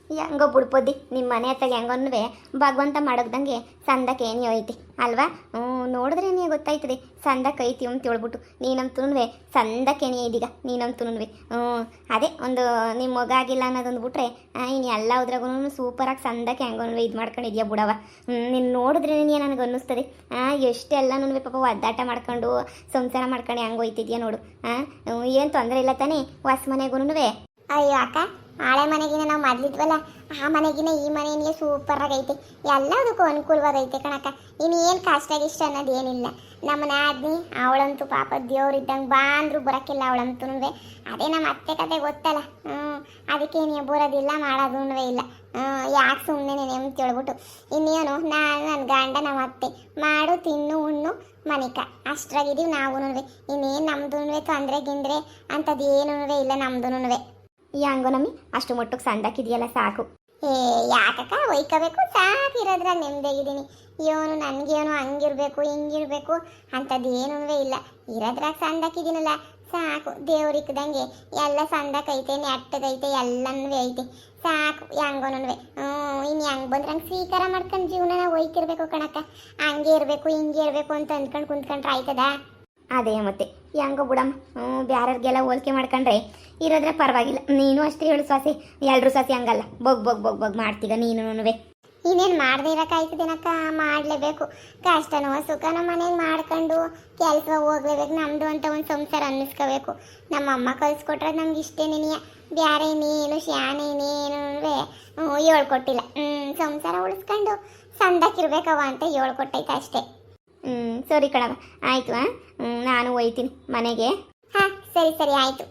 ಹೆಂಗೋ ಬಿಡ್ಪೊದ್ದಿ ನಿಮ್ಮ ಮನೆ ಹತ್ತಾಗ ಹೆಂಗನ್ನುವೆ ಭಗವಂತ ಮಾಡಕ್ದಂಗೆ ಸಂದಕ್ಕೆ ಏನಿ ಐತಿ ಅಲ್ವಾ. ನೋಡಿದ್ರೆ ನೀ ಗೊತ್ತಾಯ್ತದೆ ಸಂದಕ್ಕೆ ಐತಿ ಅಂತ ಹೇಳ್ಬಿಟ್ಟು ನೀನಂತೂ ಸಂದಕ್ಕೇನಿ ಇದೀಗ ನೀನಂತೂ ಅದೇ ಒಂದು ನಿಮ್ಮ ಮಗ ಆಗಿಲ್ಲ ಅನ್ನೋದೊಂದು ಬಿಟ್ರೆ ಇನ್ನು ಎಲ್ಲ ಉದ್ರಾಗೂ ಸೂಪರಾಗಿ ಸಂದಕ್ಕೆ ಹೆಂಗನ್ನುವೆ ಇದು ಮಾಡ್ಕೊಂಡಿದ್ಯಾ ಬಿಡವ. ನೀನು ನೋಡಿದ್ರೆ ನನಗೆ ಅನ್ನಿಸ್ತದೆ ಎಷ್ಟೆಲ್ಲನೂ ಪಾಪ ಒದ್ದಾಟ ಮಾಡ್ಕೊಂಡು ಸಂಸಾರ ಮಾಡ್ಕೊಂಡು ಹೆಂಗೆ ಹೋಯ್ತಿದ್ಯಾ ನೋಡು. ಏನು ತೊಂದರೆ ಇಲ್ಲ ತಾನೇ ಹೊಸ ಮನೆಗೂ. ಅಯ್ಯೋ ಅಕ್ಕ, ಹಳೆ ಮನೆಗಿನ ನಾವು ಮೊದ್ಲಿದ್ವಲ್ಲ ಆ ಮನೆಗಿನ ಈ ಮನೆಗೆ ಸೂಪರ್ ಆಗೈತೆ, ಎಲ್ಲದಕ್ಕೂ ಅನುಕೂಲವಾಗೈತೆ ಕಣಕ್ಕ. ಇನ್ನು ಏನು ಕಷ್ಟ ಗಿಷ್ಟ ಅನ್ನೋದು ಏನಿಲ್ಲ. ನಮ್ಮನೆ ಆದ್ನಿ ಅವಳಂತೂ ಪಾಪ ದೇವ್ರಿದ್ದಂಗೆ ಬಾ ಅಂದ್ರು ಬರೋಕ್ಕಿಲ್ಲ ಅವಳಂತೂ. ಅದೇ ನಮ್ಮ ಅತ್ತೆ ಕತೆ ಗೊತ್ತಲ್ಲ, ಅದಕ್ಕೆ ನೀವು ಬರೋದಿಲ್ಲ ಮಾಡೋದೂ ಇಲ್ಲ. ಯಾಕೆ ಸುಮ್ಮನೆ ಅಂತ ಹೇಳ್ಬಿಟ್ಟು ಇನ್ನೇನು ನಾನು ನನ್ನ ಗಂಡ ನಮ್ಮ ಅತ್ತೆ ಮಾಡು ತಿನ್ನು ಉಣ್ಣು ಮನಿಕ ಅಷ್ಟ್ರಾಗಿದ್ದೀವಿ ನಾವು. ಇನ್ನೇನು ನಮ್ದು ತೊಂದರೆ ಗಿಂದ್ರೆ ಅಂಥದ್ದು ಏನೂ ಇಲ್ಲ ನಮ್ದು. ಹೆಂಗೋ ನಮ್ಮಿ ಅಷ್ಟು ಮಟ್ಟಕ್ಕೆ ಸಂದಕ್ಕಿದೆಯಲ್ಲ ಸಾಕು. ಯಾಕಕ್ಕ ಒಯ್ಕೋಬೇಕು, ಸಾಕಿರೋದ್ರಾಗ ನೆಮ್ಮದಿಯಾಗಿದ್ದೀನಿ. ಇವನು ನನಗೇನು ಹಂಗಿರ್ಬೇಕು ಹಿಂಗಿರ್ಬೇಕು ಅಂಥದ್ದು ಏನೂ ಇಲ್ಲ, ಇರೋದ್ರಾಗ ಸಂದಕ್ಕಿದ್ದೀನಲ್ಲ ಸಾಕು. ದೇವ್ರಿಕ್ದಂಗೆ ಎಲ್ಲ ಸಂದಕ್ಕೈತೆ, ನೆಟ್ಟಗೈತೆ, ಎಲ್ಲನೂ ಐತೆ ಸಾಕು. ಹೆಂಗೋನು ಇನ್ನು ಹೆಂಗೆ ಬಂದ್ರೆ ಹಂಗೆ ಸ್ವೀಕಾರ ಮಾಡ್ಕೊಂಡು ಜೀವನ ಒಯ್ತಿರ್ಬೇಕು ಕಣಕ್ಕ. ಹಂಗೆ ಇರಬೇಕು ಹಿಂಗೆ ಇರಬೇಕು ಅಂತ ಅಂದ್ಕೊಂಡು ಕುಂತ್ಕೊಂಡ್ರೆ ಆಯ್ತದ? ಅದೇ ಮತ್ತೆ ಹೆಂಗೋ ಬಿಡಮ್ಮ. ಬ್ಯಾರ್ಯಾರಿಗೆಲ್ಲ ಹೋಲಿಕೆ ಮಾಡ್ಕೊಂಡ್ರೆ ಇರೋದ್ರೆ ಪರವಾಗಿಲ್ಲ. ನೀನು ಅಷ್ಟೇ ಹೇಳು ಸ್ವಾಸಿ, ಎಲ್ರೂ ಸ್ವಾಸಿ ಹಂಗಲ್ಲ ಬಗ್ ಮಾಡ್ತೀಗ ನೀನು. ಇನ್ನೇನು ಮಾಡದೇ ಇರೋಕ್ಕಾಯ್ತದೇನಕ್ಕ, ಮಾಡಲೇಬೇಕು. ಕಷ್ಟನೋ ಸುಖನೋ ಮನೆಗೆ ಮಾಡ್ಕೊಂಡು ಕೆಲಸ ಹೋಗ್ಲೇಬೇಕು. ನಮ್ಮದು ಅಂತ ಒಂದು ಸಂಸಾರ ಅನ್ನಿಸ್ಕೋಬೇಕು. ನಮ್ಮಮ್ಮ ಕಲಿಸ್ಕೊಟ್ರೆ ನಮ್ಗೆ ಇಷ್ಟೇ ನೆನೆಯ, ಬ್ಯಾರೆ ಇನ್ನೇನು ಶಾನೆ ಇನ್ನೇನು ಹೇಳ್ಕೊಟ್ಟಿಲ್ಲ. ಸಂಸಾರ ಉಳಿಸ್ಕೊಂಡು ಸಂದಕ್ಕಿರ್ಬೇಕವ ಅಂತ ಹೇಳ್ಕೊಟ್ಟೈತೆ ಅಷ್ಟೇ. ಸರಿ ಕಣವ, ಆಯಿತು. ನಾನು ಒಯ್ತೀನಿ ಮನೆಗೆ. ಹಾಂ ಸರಿ ಸರಿ ಆಯಿತು.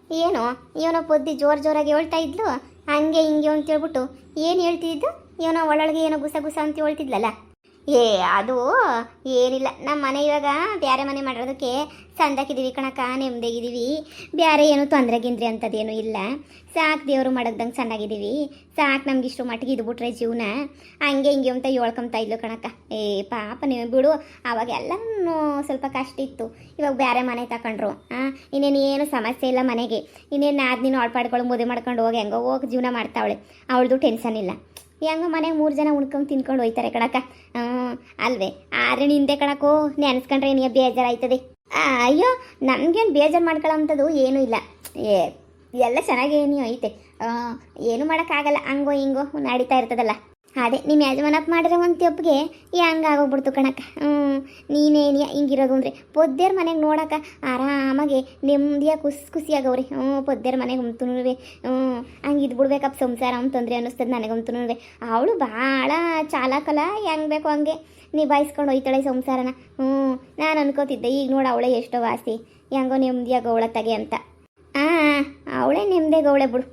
ಏನು ಇವನೋ ಪೊದ್ದಿ ಜೋರಾಗಿ ಹೇಳ್ತಾ ಇದ್ಲು ಹಂಗೆ ಹಿಂಗೆ ಅಂತ ಹೇಳ್ಬಿಟ್ಟು. ಏನು ಹೇಳ್ತಿದ್ದು ಇವನೋ ಒಳಗೆ ಏನೋ ಗುಸ ಅಂತ ಹೇಳ್ತಿದ್ಲಲ್ಲ. ಅದು ಏನಿಲ್ಲ, ನಮ್ಮ ಮನೆ ಇವಾಗ ಬೇರೆ ಮನೆ ಮಾಡಿರೋದಕ್ಕೆ ಸಂದಕ್ಕಿದ್ದೀವಿ ಕಣಕ್ಕ, ನೆಮ್ಮದಿಗಿದ್ದೀವಿ. ಬೇರೆ ಏನು ತೊಂದರೆ ಗಿಂದ್ರೆ ಅಂಥದ್ದೇನು ಇಲ್ಲ. ಸಾಕು ದೇವರು ಮಾಡಕ್ದಂಗೆ ಚೆನ್ನಾಗಿದ್ದೀವಿ. ಸಾಕು ನಮ್ಗೆ ಇಷ್ಟು ಮಟ್ಟಿಗೆ ಇದ್ಬಿಟ್ರೆ ಜೀವನ ಹಂಗೆ ಹಿಂಗೆ ಅಂತ ಹೇಳ್ಕೊಂತ ಇದ್ಲು ಕಣಕ್ಕ. ಪಾಪ ನೀವು ಬಿಡು, ಅವಾಗೆಲ್ಲನೂ ಸ್ವಲ್ಪ ಕಷ್ಟ ಇತ್ತು. ಇವಾಗ ಬೇರೆ ಮನೆ ತಗೊಂಡ್ರು. ಇನ್ನೇನು ಏನು ಸಮಸ್ಯೆ ಇಲ್ಲ ಮನೆಗೆ. ಇನ್ನೇನು ನೀನು ಆಳ್ಪಾಡ್ಗಳು ಮದುವೆ ಮಾಡ್ಕೊಂಡು ಹೋಗಿ ಹೆಂಗೋ ಹೋಗಿ ಜೀವನ ಮಾಡ್ತಾವಳೆ, ಅವಳದು ಟೆನ್ಷನ್ ಇಲ್ಲ. ಹೆಂಗೋ ಮನೆಗೆ 3 ಜನ ಉಣ್ಕೊಂಡು ತಿನ್ಕೊಂಡು ಹೋಯ್ತಾರೆ ಕಣಕ್ಕ. ಅಲ್ವೇ? ಆದರೆ ನಿಂದೆ ಕಣಕ್ಕೋ, ನೆನೆಸ್ಕೊಂಡ್ರೆ ನಿಮಗೆ ಬೇಜಾರಾಯ್ತದೆ. ಅಯ್ಯೋ ನಮಗೇನು ಬೇಜಾರು ಮಾಡ್ಕೊಳ್ಳೋಂಥದ್ದು ಏನೂ ಇಲ್ಲ. ಎಲ್ಲ ಚೆನ್ನಾಗೇ ನೀವು ಐತೆ, ಏನು ಮಾಡೋಕ್ಕಾಗಲ್ಲ. ಹಂಗೋ ಹಿಂಗೋ ನಡೀತಾ ಇರ್ತದಲ್ಲ. ಅದೇ ನಿಮ್ಮ ಯಜಮಾನಪ್ಪ ಮಾಡಿದ್ರೆ ಒಂದು ತೆಪ್ಪಿಗೆ ಹಂಗೆ ಆಗೋಗ್ಬಿಡ್ತು ಕಣಕ್ಕ. ನೀನೇನಿಯ ಹಿಂಗಿರೋದು ಅಂದರೆ ಪೊದ್ದೇರ ಮನೆಗೆ ನೋಡೋಕೆ ಆರಾಮಾಗಿ ನೆಮ್ಮದಿಯಾಗಿ ಖುಷಿಯಾಗವ್ರಿ. ಪೊದ್ದೇರ ಮನೆಗೆ ಅಂತೂ ಹಂಗೆ ಇದ್ಬಿಡ್ಬೇಕಪ್ಪ ಸಂಸಾರ ಅಂತಂದ್ರೆ ಅನ್ನಿಸ್ತದೆ ನನಗಂತೂ. ಅವಳು ಭಾಳ ಚಾಲಾಕಲ್ಲ, ಹೆಂಗೆ ಬೇಕೋ ಹಂಗೆ ನಿಭಾಯಿಸ್ಕೊಂಡು ಹೋಯ್ತಾಳೆ ಸಂಸಾರನ. ನಾನು ಅನ್ಕೋತಿದ್ದೆ ಈಗ ನೋಡಿ ಅವಳೇ ಎಷ್ಟೋ ವಾಸಿ ಹೆಂಗೋ ನೆಮ್ಮದಿಯಾಗಿ ಅವಳತ್ತಾಗೆ ಅಂತ. ಅವಳೇ ನೆಮ್ಮದಿಯಾಗವಳೆ ಬಿಡು.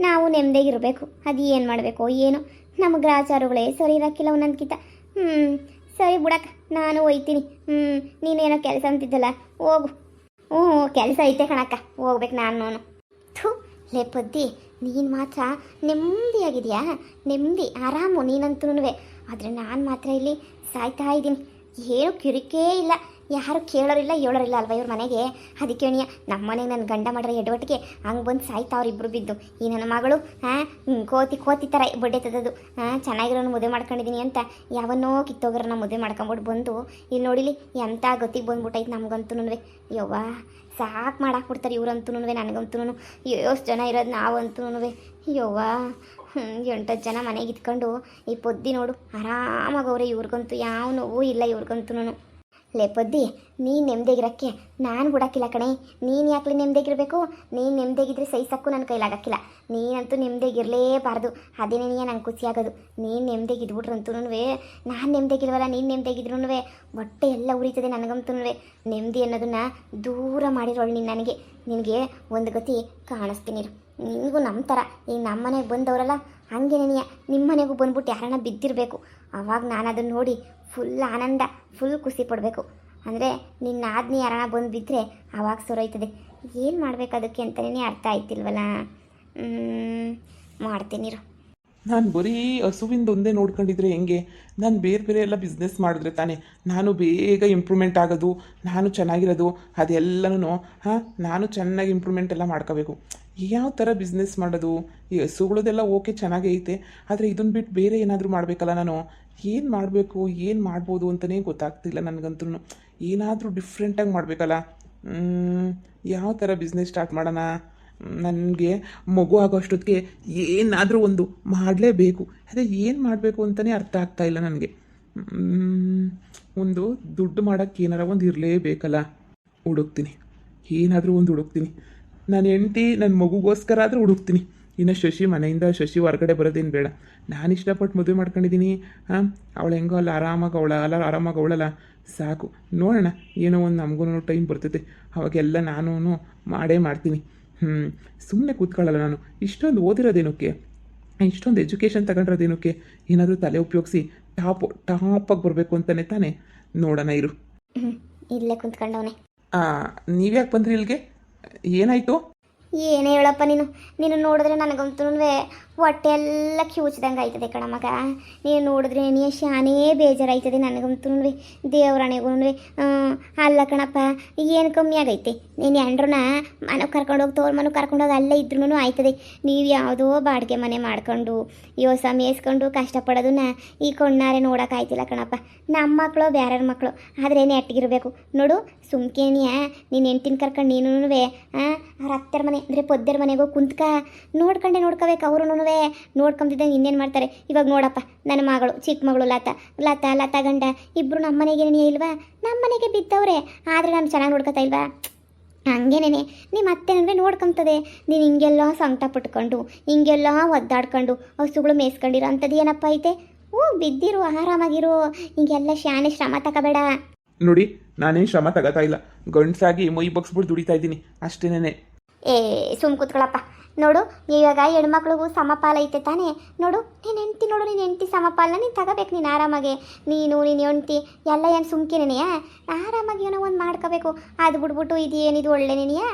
ನಾವು ನೆಮ್ಮದಿಯಾಗಿರಬೇಕು. ಅದು ಏನು ಮಾಡಬೇಕು ಏನು, ನಮ್ಮ ಗ್ರಾಚಾರಗಳೇ ಸರಿ ಇರೋಕ್ಕಿಲ್ಲ ಒಂದೊಂದ್ಕಿಂತ. ಸರಿ ಬಿಡಕ್ಕ, ನಾನು ಒಯ್ತೀನಿ. ನೀನೇನೋ ಕೆಲಸ ಅಂತಿದ್ದಲ್ಲ, ಹೋಗು. ಕೆಲಸ ಐತೆ ಕಣಕ್ಕ, ಹೋಗ್ಬೇಕು ನಾನು. ಥೂ ಲೇ ಪದ್ದಿ, ನೀನು ಮಾತ್ರ ನೆಮ್ಮದಿಯಾಗಿದೆಯಾ? ನೆಮ್ಮದಿ ಆರಾಮು ನೀನಂತೂ. ಆದರೆ ನಾನು ಮಾತ್ರ ಇಲ್ಲಿ ಸಾಯ್ತಾ ಇದ್ದೀನಿ. ಏನು ಕಿರಿಕೇ ಇಲ್ಲ, ಯಾರು ಕೇಳೋರಿಲ್ಲ ಹೇಳೋರಿಲ್ಲ ಅಲ್ವ ಇವ್ರ ಮನೆಗೆ. ಅದಕ್ಕೆ ನಮ್ಮ ಮನೆಗೆ ನನ್ನ ಗಂಡ ಮಾಡ್ರೆ ಎಡವಟ್ಟಿಗೆ ಹಂಗೆ ಬಂದು ಸಾಯ್ತಾವ್ರು ಇಬ್ಬರು ಬಿದ್ದು. ಈ ನನ್ನ ಮಗಳು ಕೋತಿ ಥರ ಬಡ್ಡೆ ತದದು. ಚೆನ್ನಾಗಿರೋನು ಮದುವೆ ಮಾಡ್ಕೊಂಡಿದ್ದೀನಿ ಅಂತ ಯಾವನ್ನೋ ಕಿತ್ತೋಗ್ರನ್ನ ಮದುವೆ ಮಾಡ್ಕೊಂಬಿಟ್ಟು ಬಂದು ಇಲ್ಲಿ ನೋಡಿಲಿ ಎಂಥ ಗತಿಗೆ ಬಂದ್ಬಿಟ್ಟೈತೆ ನಮಗಂತೂ. ಯವ್ವ ಸಾಕು ಮಾಡಾಕ್ಬಿಡ್ತಾರೆ ಇವ್ರಂತೂ ನನಗಂತೂ. ಎಷ್ಟು ಜನ ಇರೋದು ನಾವಂತೂ. ಯವ್ವ 8 ಜನ ಮನೆಗೆ ಇಟ್ಕೊಂಡು ಈ ಪೊದ್ದಿ ನೋಡು ಆರಾಮಾಗವ್ರೆ. ಇವ್ರಿಗಂತೂ ಯಾವ ನೋವು ಇಲ್ಲ ಇವ್ರಿಗಂತೂ. ಲೇ ಪೊದ್ದಿ, ನೀನು ನೆಮ್ಮದಿಗಿರೋಕ್ಕೆ ನಾನು ಬಿಡೋಕ್ಕಿಲ್ಲ ಕಣೆ. ನೀನು ಯಾಕೆ ನೆಮ್ಮದಿಗಿರಬೇಕು? ನೀನು ನೆಮ್ಮದಿಗಿದ್ರೆ ಸಹಿಸಕ್ಕೂ ನನ್ನ ಕೈಲಾಗಕ್ಕಿಲ್ಲ. ನೀನಂತೂ ನೆಮ್ಮದಿಗಿರಲೇಬಾರ್ದು. ಅದೇನೇ ನಂಗೆ ಖುಷಿಯಾಗೋದು. ನೀನು ನೆಮ್ಮದಿಗಿದ್ಬಿಟ್ರಂತೂ ನಾನು ನೆಮ್ಮದಿಗಿಲ್ವಲ್ಲ, ನೀನು ನೆಮ್ಮದಿಗಿದ್ರೂ ಹೊಟ್ಟೆ ಎಲ್ಲ ಉರಿತದೆ ನನಗಂತೂ. ನೆಮ್ಮದಿ ಅನ್ನೋದನ್ನು ದೂರ ಮಾಡಿರೋಳು ನೀನು ನನಗೆ. ನಿನಗೆ ಒಂದು ಗತಿ ಕಾಣಿಸ್ತೀನಿ. ನಿನಗೂ ನಮ್ಮ ಥರ ಈಗ ನಮ್ಮ ಮನೆಗೆ ಬಂದವರಲ್ಲ ಹಂಗೆ ನೆನೆಯ ನಿಮ್ಮ ಮನೆಗೂ ಬಂದ್ಬಿಟ್ಟು ಯಾರನ್ನ ಬಿದ್ದಿರಬೇಕು. ಆವಾಗ ನಾನು ಅದನ್ನು ನೋಡಿ ಫುಲ್ ಆನಂದ, ಫುಲ್ ಖುಷಿ ಪಡಬೇಕು. ಅಂದರೆ ನಿನ್ನ ಆದ್ನಿ ಯಾರನ್ನ ಬಂದು ಬಿದ್ದರೆ ಆವಾಗ ಸೊರೈತದೆ. ಏನು ಮಾಡಬೇಕು ಅದಕ್ಕೆ ಅಂತಲೇ ಅರ್ಥ ಆಯ್ತಿಲ್ವಲ್ಲ. ಮಾಡ್ತೀನಿರು. ನಾನು ಬರೀ ಹಸುವಿಂದ ಒಂದೇ ನೋಡ್ಕೊಂಡಿದ್ರೆ ಹೆಂಗೆ? ನಾನು ಬೇರೆ ಎಲ್ಲ ಬಿಸ್ನೆಸ್ ಮಾಡಿದ್ರೆ ತಾನೇ ನಾನು ಬೇಗ ಇಂಪ್ರೂವ್ಮೆಂಟ್ ಆಗೋದು, ನಾನು ಚೆನ್ನಾಗಿರೋದು. ಅದೆಲ್ಲನೂ ನಾನು ಚೆನ್ನಾಗಿ ಇಂಪ್ರೂವ್ಮೆಂಟ್ ಎಲ್ಲ ಮಾಡ್ಕೋಬೇಕು. ಯಾವ ಥರ ಬಿಸ್ನೆಸ್ ಮಾಡೋದು? ಈ ಹಸುಗಳದೆಲ್ಲ ಓಕೆ ಚೆನ್ನಾಗೇ ಐತೆ, ಆದರೆ ಇದನ್ನು ಬಿಟ್ಟು ಬೇರೆ ಏನಾದರೂ ಮಾಡಬೇಕಲ್ಲ ನಾನು. ಏನು ಮಾಡಬೇಕು, ಏನು ಮಾಡ್ಬೋದು ಅಂತಲೇ ಗೊತ್ತಾಗ್ತಿಲ್ಲ ನನಗಂತೂ. ಏನಾದರೂ ಡಿಫ್ರೆಂಟಾಗಿ ಮಾಡಬೇಕಲ್ಲ. ಯಾವ ಥರ ಬಿಸ್ನೆಸ್ ಸ್ಟಾರ್ಟ್ ಮಾಡೋಣ? ನನಗೆ ಮಗು ಆಗೋಷ್ಟೊತ್ತಿಗೆ ಏನಾದರೂ ಒಂದು ಮಾಡಲೇಬೇಕು. ಅದೇ ಏನು ಮಾಡಬೇಕು ಅಂತಲೇ ಅರ್ಥ ಆಗ್ತಾಯಿಲ್ಲ ನನಗೆ. ಒಂದು ದುಡ್ಡು ಮಾಡೋಕ್ಕೆ ಏನಾರ ಒಂದು ಇರಲೇಬೇಕಲ್ಲ. ಹುಡುಕ್ತೀನಿ, ಏನಾದರೂ ಒಂದು ಹುಡುಕ್ತೀನಿ. ನನ್ನ ಹೆಂಡ್ತಿ ನನ್ನ ಮಗುಗೋಸ್ಕರ ಆದರೂ ಹುಡುಕ್ತೀನಿ. ಇನ್ನು ಮನೆಯಿಂದ ಹೊರಗಡೆ ಬರೋದೇನು ಬೇಡ. ನಾನು ಇಷ್ಟಪಟ್ಟು ಮದುವೆ ಮಾಡ್ಕೊಂಡಿದ್ದೀನಿ. ಅವಳು ಹೆಂಗೋ ಅಲ್ಲ ಆರಾಮಾಗಿ ಅವಳಲ್ಲ ಸಾಕು. ನೋಡೋಣ, ಏನೋ ಒಂದು ನಮಗೂ ಟೈಮ್ ಬರ್ತೈತೆ, ಅವಾಗೆಲ್ಲ ನಾನು ಮಾಡೇ ಮಾಡ್ತೀನಿ. ಸುಮ್ಮನೆ ಕೂತ್ಕೊಳ್ಳಲ್ಲ ನಾನು. ಇಷ್ಟೊಂದು ಓದಿರೋದೇನಕ್ಕೆ, ಇಷ್ಟೊಂದು ಎಜುಕೇಷನ್ ತಗೊಂಡಿರೋದೇನಕ್ಕೆ? ಏನಾದರೂ ತಲೆ ಉಪಯೋಗಿಸಿ ಟಾಪಾಗಿ ಬರಬೇಕು ಅಂತಲೇ ತಾನೇ. ನೋಡೋಣ ಇರು. ಇಲ್ಲೇ ಕುಂತ್ಕೊಂಡವನೆ. ನೀವ್ಯಾಕೆ ಬಂದ್ರಿ ಇಲ್ಲಿಗೆ? ಏನಾಯಿತು? ಏನೇ ಹೇಳಪ್ಪ ನೀನು ನೋಡಿದ್ರೆ ನನಗಂತೂ ಹೊಟ್ಟೆ ಎಲ್ಲ ಕಿವುಚ್ದಂಗೆ ಆಯ್ತದೆ ಕಣಮಗ. ನೀನು ನೋಡಿದ್ರೆ ನೀ ಶಾನೇ ಬೇಜಾರಾಯ್ತದೆ ನನಗಂತೂ. ದೇವರಾಣೆಗೂ ಅಲ್ಲ ಕಣಪ್ಪ, ಏನು ಕಮ್ಮಿ ಆಗೈತೆ? ನೀನು ಎಂಡ್ರನ್ನ ಮನೆಗೆ ಕರ್ಕೊಂಡೋಗಿ ಮನೆಗೆ ಕರ್ಕೊಂಡೋಗಿ ಅಲ್ಲೇ ಇದ್ರೂ ಆಯ್ತದೆ. ನೀವು ಯಾವುದೋ ಬಾಡಿಗೆ ಮನೆ ಮಾಡ್ಕೊಂಡು ಯೋಸ ಮೇಯಿಸ್ಕೊಂಡು ಕಷ್ಟಪಡೋದನ್ನ ಈ ಕಣ್ಣಾರೆ ನೋಡೋಕ್ಕಾಯ್ತಿಲ್ಲ ಕಣಪ್ಪ. ನಮ್ಮ ಮಕ್ಕಳು ಬೇರೆ ಮಕ್ಕಳು ಆದರೆ ನೆಟ್ಟಿಗಿರ್ಬೇಕು ನೋಡು. ಸುಮ್ಕೇನಿಯ ನೀನು ಹೆಂಡ್ತಿನ ಕರ್ಕೊಂಡು ನೀನು ಅವ್ರ ಅತ್ತೆರ ಮನೆ ಅಂದರೆ ಪೊದ್ದೆರ ಮನೆಗೂ ಕುಂತ್ಕ ನೋಡ್ಕೋಬೇಕು. ಅವರು ನೋಡ್ಕೊಂತಿದ್ದಂಗೆ ಇನ್ನೇನು ಮಾಡ್ತಾರೆ. ಇವಾಗ ನೋಡಪ್ಪ, ನನ್ನ ಮಗಳು ಚಿಕ್ಕ ಮಗಳು ಲತಾ ಗಂಡ ಇಬ್ಬರು ನಮ್ಮ ಮನೆಗೆ ಇಲ್ವಾ? ನಮ್ಮ ಮನೆಗೆ ಬಿದ್ದವ್ರೆ, ಆದರೆ ನಾನು ಚೆನ್ನಾಗಿ ನೋಡ್ಕೊತಾ ಇಲ್ವಾ? ಹಂಗೇನೇನೆ ನಿಮ್ಮ ಅತ್ತೆ ನೋಡ್ಕೊಂತದೆ. ನೀನು ಹಿಂಗೆಲ್ಲ ಸಂಕಟ ಪಟ್ಕೊಂಡು ಹಿಂಗೆಲ್ಲ ಒದ್ದಾಡ್ಕೊಂಡು ಹಸುಗಳು ಮೇಯಿಸ್ಕೊಂಡಿರೋ ಅಂಥದ್ದು ಏನಪ್ಪ ಐತೆ? ಬಿದ್ದಿರು, ಆರಾಮಾಗಿರು. ಹಿಂಗೆಲ್ಲ ಶಾನೆ ಶ್ರಮ ತಗೋಬೇಡ. ನೋಡಿ, ನಾನೇನು ಶ್ರಮ ತಗೋತಾ ಇಲ್ಲ. ಗಂಡಸಾಗಿ ಮೈ ಬಗ್ಸ್ಬಿಟ್ಟು ದುಡಿತಾ ಇದ್ದೀನಿ ಅಷ್ಟೇನೆ. ಸುಮ್ ಕೂತ್ಕೊಳ್ಳಪ್ಪ. ನೋಡು, ಇವಾಗ ಹೆಣ್ಮಕ್ಳಿಗೂ ಸಮಪಾಲ ಐತೆ ತಾನೇ. ನೋಡು ನೀನು ಹೆಂಡ್ತಿ ಸಮಪಾಲನ ನೀನು ತಗೋಬೇಕು. ನೀನು ಆರಾಮಾಗೆ ನೀನು ಹೆಂಡ್ತಿ ಎಲ್ಲ ಏನು ಸುಮ್ಕಿನೇನೆಯಾ? ಆರಾಮಾಗಿ ಏನೋ ಒಂದು ಮಾಡ್ಕೋಬೇಕು. ಅದು ಬಿಟ್ಬಿಟ್ಟು ಇದೇನಿದು ಒಳ್ಳೆನೇನೆಯಾ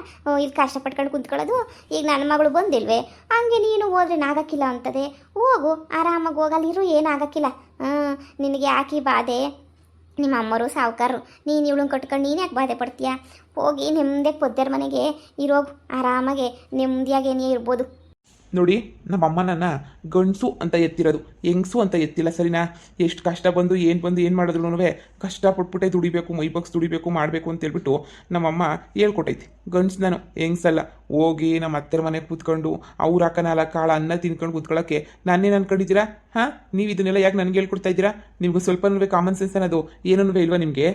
ಇಲ್ಲಿ ಕಷ್ಟಪಟ್ಕೊಂಡು ಕುಂತ್ಕೊಳ್ಳೋದು? ಈಗ ನನ್ನ ಮಗಳು ಬಂದಿಲ್ವೇ ಹಂಗೆ ನೀನು ಹೋದ್ರೆ ನಾಗಕ್ಕಿಲ್ಲ ಅಂತದೆ. ಹೋಗು, ಆರಾಮಾಗಿ ಹೋಗಲ್ಲಿರು, ಏನಾಗಕ್ಕಿಲ್ಲ. ನಿನಗೆ ಯಾಕೆ ಬಾಧೆ? ನಿಮ್ಮ ಅಮ್ಮರು ಸಾವುಕಾರರು, ನೀನು ಇವಳನ್ನ ಕಟ್ಕೊಂಡು ನೀನು ಯಾಕೆ ಬಾಧೆ ಪಡ್ತೀಯಾ? ಹೋಗಿ ನೆಮ್ಮದಿಯಾಗಿ ಪೊದ್ದೆರ ಮನೆಗೆ ಇರೋಗು, ಆರಾಮಾಗೆ ನೆಮ್ಮದಿಯಾಗೇನೇ ಇರ್ಬೋದು. ನೋಡಿ, ನಮ್ಮಮ್ಮ ನನ್ನ ಗಂಡಸು ಅಂತ ಎತ್ತಿರೋದು, ಹೆಂಗಸು ಅಂತ ಎತ್ತಿಲ್ಲ, ಸರಿನಾ? ಎಷ್ಟು ಕಷ್ಟ ಬಂದು ಏನು ಮಾಡಿದ್ರು ಕಷ್ಟಪಟ್ಬಿಟ್ಟೆ ದುಡಿಬೇಕು, ಮೈಬಗ್ಸ್ ದುಡಿಬೇಕು ಮಾಡಬೇಕು ಅಂತೇಳ್ಬಿಟ್ಟು ನಮ್ಮಮ್ಮ ಹೇಳ್ಕೊಟ್ಟೈತಿ. ಗಂಡ್ಸು ನಾನು, ಹೆಂಗ್ಸಲ್ಲ. ಹೋಗಿ ನಮ್ಮ ಅತ್ತೆರ ಮನೆಗೆ ಕೂತ್ಕೊಂಡು ಅವ್ರ ಅಕ್ಕ 4 ಕಾಳು ಅನ್ನ ತಿನ್ಕೊಂಡು ಕೂತ್ಕೊಳ್ಳೋಕ್ಕೆ ನಾನೇನು ಅನ್ಕೊಂಡಿದ್ದೀರಾ? ನೀವು ಇದನ್ನೆಲ್ಲ ಯಾಕೆ ನನಗೆ ಹೇಳ್ಕೊಡ್ತಾ ಇದ್ದೀರಾ? ನಿಮ್ಗೆ ಸ್ವಲ್ಪ ಕಾಮನ್ ಸೆನ್ಸ್ ಅನ್ನೋದು ಏನೂ ಇಲ್ವಾ ನಿಮಗೆ?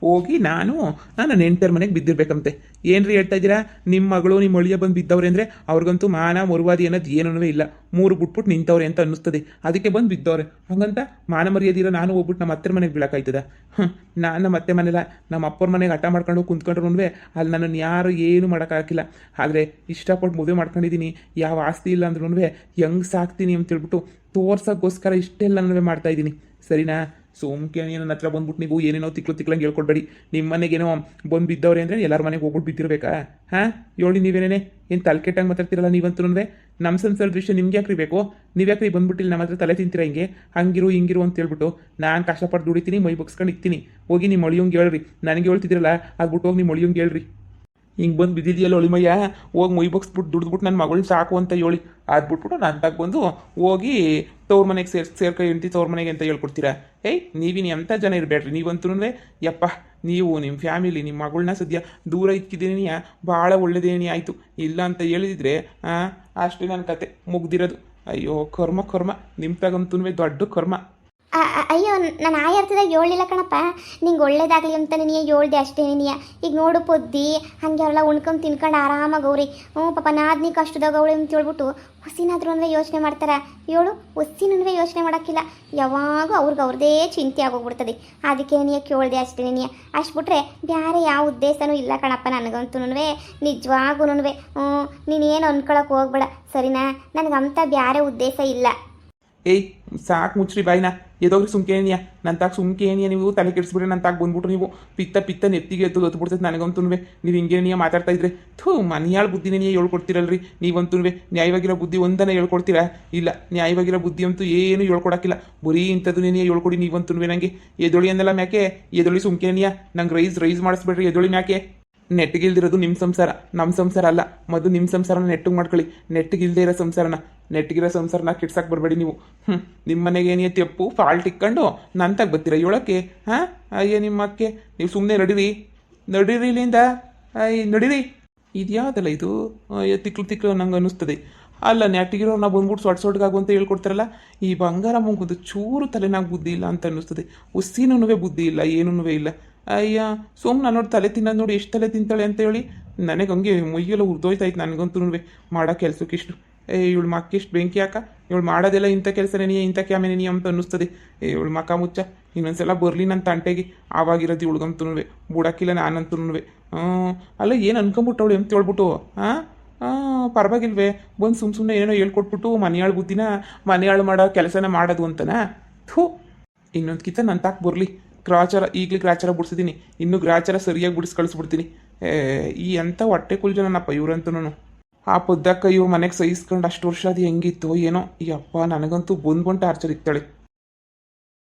ಹೋಗಿ ನಾನು ನನ್ನ ಹೆಂಡ್ತಿಯರ ಮನೆಗೆ ಬಿದ್ದಿರ್ಬೇಕಂತೆ. ಏನ್ರಿ ಹೇಳ್ತಾ ಇದ್ದೀರಾ? ನಿಮ್ಮ ಮಗಳು ನಿಮ್ಮ ಅಳಿಯ ಬಂದು ಬಿದ್ದವ್ರೆ ಅಂದರೆ ಅವ್ರಿಗಂತೂ ಮಾನ ಮರುವಾದಿ ಅನ್ನೋದು ಏನೂ ಇಲ್ಲ. 3 ಬಿಟ್ಬಿಟ್ಟು ನಿಂತವ್ರೆ ಅಂತ ಅನ್ನಿಸ್ತದೆ, ಅದಕ್ಕೆ ಬಂದು ಬಿದ್ದವ್ರೆ. ಹಂಗಂತ ಮಾನ ಮರ್ಯಾದಿರೋ ನಾನು ಹೋಗ್ಬಿಟ್ಟು ನಮ್ಮ ಅತ್ತೆರ ಮನೆಗೆ ಬೀಳಕ್ಕಾಯ್ತದ? ನಾನು ನಮ್ಮ ಅತ್ತೆ ಮನೆಲ್ಲ ನಮ್ಮ ಅಪ್ಪರ ಮನೆಗೆ ಹಠ ಮಾಡ್ಕೊಂಡು ಕುಂತ್ಕೊಂಡ್ರು ಅಲ್ಲಿ ನನ್ನನ್ನು ಯಾರು ಏನು ಮಾಡೋಕ್ಕಾಗಿಲ್ಲ. ಆದರೆ ಇಷ್ಟಪಟ್ಟು ಮದುವೆ ಮಾಡ್ಕೊಂಡಿದ್ದೀನಿ, ಯಾವ ಆಸ್ತಿ ಇಲ್ಲ ಅಂದ್ರೂ ಹೆಂಗೆ ಸಾಕ್ತೀನಿ ಅಂತೇಳ್ಬಿಟ್ಟು ತೋರ್ಸೋಕ್ಕೋಸ್ಕರ ಇಷ್ಟೆಲ್ಲ ನಾನು ಮಾಡ್ತಾಯಿದ್ದೀನಿ, ಸರಿನಾ? ಸೋಮ್ಕೆ ನನ್ನ ಹತ್ರ ಬಂದ್ಬಿಟ್ಟು ನೀವು ಏನೇನೋ ತಿಕ್ಲಂಗೆ ಹೇಳ್ಕೊಡ್ಬೇಡಿ. ನಿಮ್ಮ ಮನೆಗೇನೋ ಬಂದು ಬಿದ್ದವ್ರೆ ಅಂದರೆ ಎಲ್ಲರ ಮನೆಗೆ ಹೋಗ್ಬಿಟ್ಟು ಬಿದ್ದಿರ್ಬೇಕಾ? ಹೇಳಿ ನೀವೇನೇ ಏನು ತಲೆ ಕೆಟ್ಟಂಗೆ ಮಾತಾಡ್ತಿರಲ್ಲ ನೀವಂತೂ. ನಮ್ಮ ಸಂಸಾರದ ವಿಷಯ ನಿಮ್ಗೆ ಯಾಕ್ರಿ ಬೇಕು? ನೀವ್ಯಾಕ್ರಿ ಬಂದ್ಬಿಟ್ಟಿಲ್ಲ ನಮ್ಮ ಹತ್ರ ತಲೆ ತಿಂತೀರಾ ಹಂಗಿರು ಹಿಂಗಿರು ಅಂತ ಹೇಳ್ಬಿಟ್ಟು? ನಾನು ಕಷ್ಟಪಟ್ಟು ದುಡಿತೀನಿ, ಮೈ ಬಗ್ಸ್ಕೊಂಡು ಇಕ್ತೀನಿ. ಹೋಗಿ ನಿಮ್ಮ ಅಳಿಯೋಂಗೆ ಹೇಳ್ರಿ. ನನಗೆ ಹೇಳ್ತಿದ್ರಲ್ಲ ಅದ್ಬಿಟ್ಟು ಹೋಗಿ ನಿಮ್ಮ ಅಳಿಯೋಂಗೆ ಹೇಳ್ರಿ. ಹಿಂಗೆ ಬಂದು ಬಿದ್ದಿದೆಯಲ್ಲ ಒಳಿಮಯ್ಯ, ಹೋಗಿ ಮೈ ಬಗ್ಸ್ಬಿಟ್ಟು ದುಡ್ದುಬಿಟ್ಟು ನನ್ನ ಮಗಳನ್ನ ಸಾಕು ಅಂತ ಹೇಳಿ ಅದ್ಬಿಟ್ಬಿಟ್ಟು ನಾನು ತಾಗ ಬಂದು ಹೋಗಿ ತವ್ರ ಮನೆಗೆ ಸೇರ್ಕೊ ಹೆಂಡ್ತಿ ತವ್ರ ಮನೆಗೆ ಅಂತ ಹೇಳ್ಕೊಡ್ತೀರಾ? ನೀವಿನ ಎಂಥ ಜನ ಇರಬೇಡ್ರಿ ನೀವಂತೂ. ಯಪ್ಪ, ನೀವು ನಿಮ್ಮ ಫ್ಯಾಮಿಲಿ ನಿಮ್ಮ ಮಗಳನ್ನ ಸದ್ಯ ದೂರ ಇಕ್ಕಿದ್ದೀನಿ, ಭಾಳ ಒಳ್ಳೇದೇನಿ ಆಯಿತು. ಇಲ್ಲ ಅಂತ ಹೇಳಿದ್ರೆ ಅಷ್ಟೇ ನನ್ನ ಕತೆ ಮುಗ್ದಿರೋದು. ಅಯ್ಯೋ ಕರ್ಮ, ನಿಮ್ಮ ತಗಂತೂ ದೊಡ್ಡ ಕರ್ಮ. ಅಯ್ಯೋ, ನಾನು ಅರ್ಥದಾಗ ಹೇಳಿಲ್ಲ ಕಣಪ್ಪ. ನಿಂಗೆ ಒಳ್ಳೇದಾಗಲಿ ಅಂತ ನೀನು ಹೇಳ್ದೆ ಅಷ್ಟೇ. ಈಗ ನೋಡು ಪೊದ್ದಿ ಹಾಗೆ ಅವರೆಲ್ಲ ಉಣ್ಕೊಂಡು ತಿನ್ಕೊಂಡು ಆರಾಮಾಗಿ ಅವ್ರಿ. ಪಾಪ ನಾದ್ನಿ ಕಷ್ಟದಾಗ ಅವಳು ಅಂತ ಹೇಳ್ಬಿಟ್ಟು ಹೊಸಿನಾದ್ರೂ ಯೋಚನೆ ಮಾಡ್ತಾರೆ. ಹೇಳು, ಹೊಸಿನೂ ಯೋಚನೆ ಮಾಡೋಕ್ಕಿಲ್ಲ. ಯಾವಾಗೂ ಅವ್ರದ್ದೇ ಚಿಂತೆ ಆಗೋಗ್ಬಿಡ್ತದೆ. ಅದಕ್ಕೆ ನೀನು ಕೇಳ್ದೆ ಅಷ್ಟೇ. ಅಷ್ಟು ಬಿಟ್ರೆ ಬೇರೆ ಯಾವ ಉದ್ದೇಶನೂ ಇಲ್ಲ ಕಣಪ್ಪ ನನಗಂತೂ. ನಿಜವಾಗೂ ನೀನೇನು ಅಂದ್ಕೊಳಕ್ಕೆ ಹೋಗ್ಬೇಡ, ಸರಿನಾ? ನನಗಂತ ಬೇರೆ ಉದ್ದೇಶ ಇಲ್ಲ. ಸಾಕು ಮುಚ್ಚ್ರಿ ಬಾಯಿನ. ಎದೋಗ್ರಿ ಸುಮ್ಕೇನಿಯ ನನ್ನ ತಾಗ ಸುಮ್ಕೇನಿಯ. ನೀವು ತಲೆ ಕೆಡಿಸ್ಬಿಟ್ರೆ ನನ್ನ ತಾಗ ಬಂದ್ಬಿಟ್ರು ನೀವು ಪಿತ್ತ ನೆತ್ತಿಗೆ ಎತ್ತು ನನಗಂತೂ. ನೀವು ಹಿಂಗೇನಿಯ ಮಾತಾಡ್ತಾ ಇದ್ರೆ ಮನೆಯಾಳ ಬುದ್ಧಿನೇ ಹೇಳ್ಕೊಡ್ತೀರಲ್ರಿ ನೀವಂತೂ. ನ್ಯಾಯವಾಗಿರೋ ಬುದ್ಧಿ ಒಂದನೇ ಹೇಳ್ಕೊಡ್ತೀರಾ? ಇಲ್ಲ, ನ್ಯಾಯವಾಗಿರೋ ಬುದ್ಧಿ ಅಂತೂ ಏನು ಹೇಳ್ಕೊಡಕ್ಕಿಲ್ಲ. ಬರೀ ಇಂಥದ್ದು ನೀನೇ ಹೇಳ್ಕೊಡಿ ನೀವಂತೂ. ನನಗೆ ಎದೊಳಿ ಅಂದಲ್ಲ ಮ್ಯಾಕೆ ಎದೊಳಿ ಸುಮ್ಕೇನಿಯ. ನಂಗೆ ರೈಸ್ ಮಾಡಿಸ್ಬೇಡ್ರಿ ಎದೊಳಿ ಮ್ಯಾಕೆ. ನೆಟ್ಟಿಗಿಲ್ದಿರೋದು ನಿಮ್ಮ ಸಂಸಾರ, ನಮ್ಮ ಸಂಸಾರ ಅಲ್ಲ. ಮೊದಲು ನಿಮ್ಮ ಸಂಸಾರನ ನೆಟ್ಟಿಗೆ ಮಾಡ್ಕೊಳ್ಳಿ. ನೆಟ್ಟಿಗಿಲ್ದೇ ಇರೋ ಸಂಸಾರನ, ನೆಟ್ಟಿಗಿರೋ ಸಂಸಾರನ ಕೆಡ್ಸಕ್ಕೆ ಬರಬೇಡಿ ನೀವು. ನಿಮ್ಮ ಮನೆಗೆ ಏನೇ ತೆಪ್ಪು ಫಾಲ್ಟ್ ಇಕ್ಕೊಂಡು ನಂತಾಗ ಬರ್ತೀರ ಹೇಳೋಕ್ಕೆ? ಹಾಂ, ಅಯ್ಯ ನಿಮ್ಮ ಅಕ್ಕೆ, ನೀವು ಸುಮ್ಮನೆ ನಡೀರಿ ಇಲ್ಲಿಂದ, ನಡೀರಿ. ಇದ್ಯಾವುದಲ್ಲ ಇದು? ತಿಕ್ಲು ನಂಗೆ ಅನ್ನಿಸ್ತದೆ. ಅಲ್ಲ, ನೆಟ್ಟಿಗಿರೋರ್ನ ಬಂದ್ಬಿಟ್ಟು ಸೊಟ್ಟಾಗು ಅಂತ ಹೇಳ್ಕೊಡ್ತಾರಲ್ಲ. ಈ ಬಂಗಾರ ಮುಂಗುದು ಚೂರು ತಲೆನಾಗ ಬುದ್ಧಿ ಇಲ್ಲ ಅಂತ ಅನ್ನಿಸ್ತದೆ. ಹುಸಿನೂ ಬುದ್ಧಿ ಇಲ್ಲ, ಏನೂ ಇಲ್ಲ. ಅಯ್ಯ ಸುಮ್ಮನೆ ನೋಡಿ ತಲೆ ತಿನ್ನೋದು ನೋಡಿ ಎಷ್ಟು ತಲೆ ತಿಂತಾಳೆ ಅಂತ ಹೇಳಿ ನನಗೆ ಹಂಗೆ ಮೊಯ್ಯೆಲ್ಲ ಉರ್ದೋಯ್ತಾಯ್ತು ನನಗಂತೂ ಮಾಡೋ ಕೆಲಸಕ್ಕೆ ಇಷ್ಟು. ಇವಳು ಮಕ್ಕ ಇಷ್ಟು ಬೆಂಕಿ ಹಾಕ, ಇವಳು ಮಾಡೋದೆಲ್ಲ ಇಂಥ ಕೆಲಸನೇ ನೀ, ಇಂಥ ಕ್ಯಾಮೆನೇ ನೀ ಅಂತ ಅನ್ನಿಸ್ತದೆ. ಇವಳು ಮಕ್ಕ ಮುಚ್ಚ, ಇನ್ನೊಂದ್ಸಲ ಬರಲಿ ನನ್ನ ತಂಟೆಗೆ. ಆವಾಗಿರೋದು ಇವಳಿಗಂತೂ ಬುಡಕ್ಕಿಲ್ಲ ನಾನಂತೂ. ಅಲ್ಲ ಏನು ಅನ್ಕೊಂಬಿಟ್ಟವಳು ಅಂತ ಹೇಳ್ಬಿಟ್ಟು ಪರವಾಗಿಲ್ವೇ ಬಂದು ಸುಮ್ಮನೆ ಏನೋ ಹೇಳ್ಕೊಟ್ಬಿಟ್ಟು ಮನೆಯಾಳು ಬುದ್ಧಿನ ಮನೆಯಾಳು ಮಾಡೋ ಕೆಲಸನ ಮಾಡೋದು ಅಂತನಾ? ಥೂ, ಇನ್ನೊಂದು ಕಿತ್ತ ನನ್ನ ತಾಕ್ ಬರಲಿ. ಗ್ರಾಚಾರ ಈಗಲೇ ಗ್ರಾಚಾರ ಬಿಡಿಸಿದ್ದೀನಿ, ಇನ್ನೂ ಗ್ರಾಚಾರ ಸರಿಯಾಗಿ ಬಿಡಿಸಿ ಕಳಿಸ್ಬಿಡ್ತೀನಿ. ಈ ಅಂಥ ಹೊಟ್ಟೆ ಕುಲ್ಜನಪ್ಪ ಇವ್ರಂತೂ. ಆ ಪದ್ದಕ್ಕ ಇವ್ರ ಮನೆಗೆ ಸಹಿಸ್ಕೊಂಡು ಅಷ್ಟು ವರ್ಷ ಅದು ಹೆಂಗಿತ್ತು ಏನೋ. ಈ ಅಪ್ಪ ನನಗಂತೂ ಬಂದ್ಬಂಟು ಟಾರ್ಚರ್ ಇಕ್ತಾಳೆ.